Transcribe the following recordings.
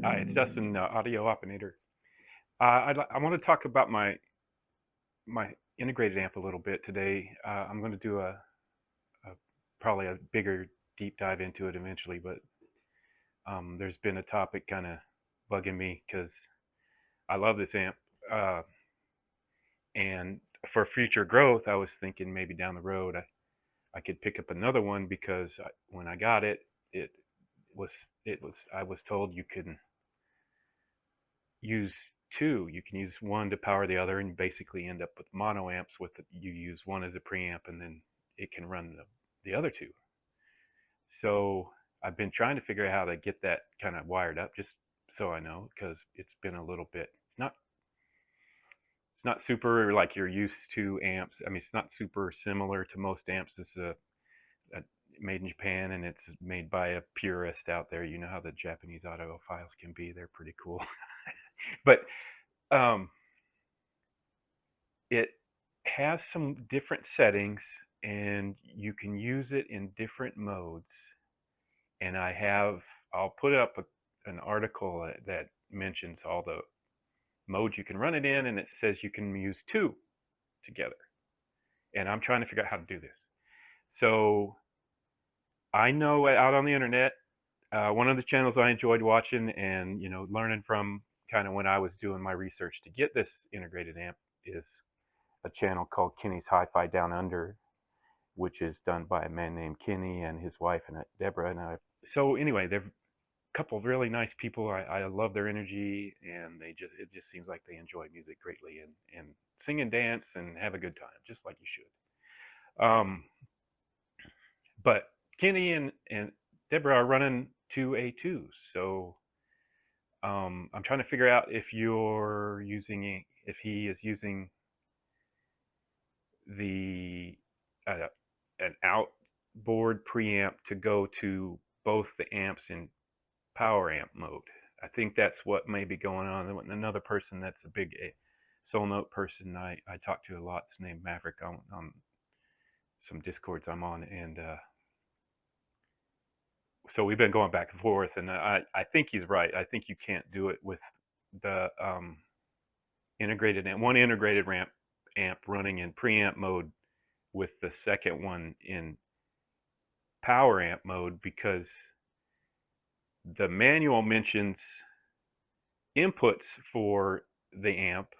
Hi, it's Justin, audio operator. I want to talk about my integrated amp a little bit today. I'm going to do a probably a bigger deep dive into it eventually, but there's been a topic kind of bugging me because I love this amp, uh, and for future growth, I was thinking maybe down the road I could pick up another one because when I got it, it was I was told you can use two. You can use one to power the other and basically end up with mono amps you use one as a preamp and then it can run the other two. So I've been trying to figure out how to get that kind of wired up just so I know, because it's been a little bit, it's not super like you're used to amps. I mean, it's not super similar to most amps. It's a made in Japan and it's made by a purist out there. You know how the Japanese audiophiles can be. They're pretty cool. But um it has some different settings and you can use it in different modes. And I'll put up an article that mentions all the modes you can run it in, and it says you can use two together. And I'm trying to figure out how to do this. So I know out on the internet, one of the channels I enjoyed watching and learning from kind of when I was doing my research to get this integrated amp is a channel called Kenny's Hi-Fi Down Under, which is done by a man named Kenny and his wife and Deborah. So anyway, they're a couple of really nice people. I love their energy, and it just seems like they enjoy music greatly and sing and dance and have a good time, just like you should. But Kenny and Deborah are running two A2s, so I'm trying to figure out if he is using the an outboard preamp to go to both the amps in power amp mode. I think that's what may be going on. Another person that's a big Soulnote person I talk to a lot is named Maverick on some discords I'm on, and so we've been going back and forth, and I think he's right. I think you can't do it with the one integrated amp running in preamp mode with the second one in power amp mode, because the manual mentions inputs for the amp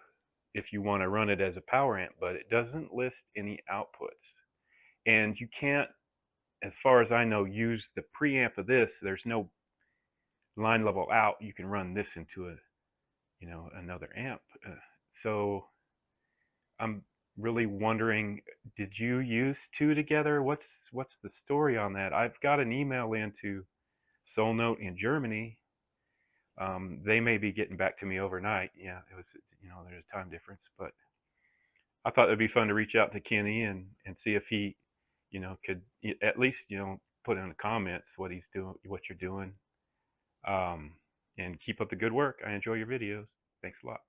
if you want to run it as a power amp, but it doesn't list any outputs. And you can't, as far as I know, use the preamp of this. There's no line level out. You can run this into another amp. So I'm really wondering, did you use two together? What's the story on that? I've got an email into Soulnote in Germany. They may be getting back to me overnight. Yeah, it was, there's a time difference, but I thought it'd be fun to reach out to Kenny and see if he, could at least, put in the comments what he's doing, what you're doing, and keep up the good work. I enjoy your videos. Thanks a lot.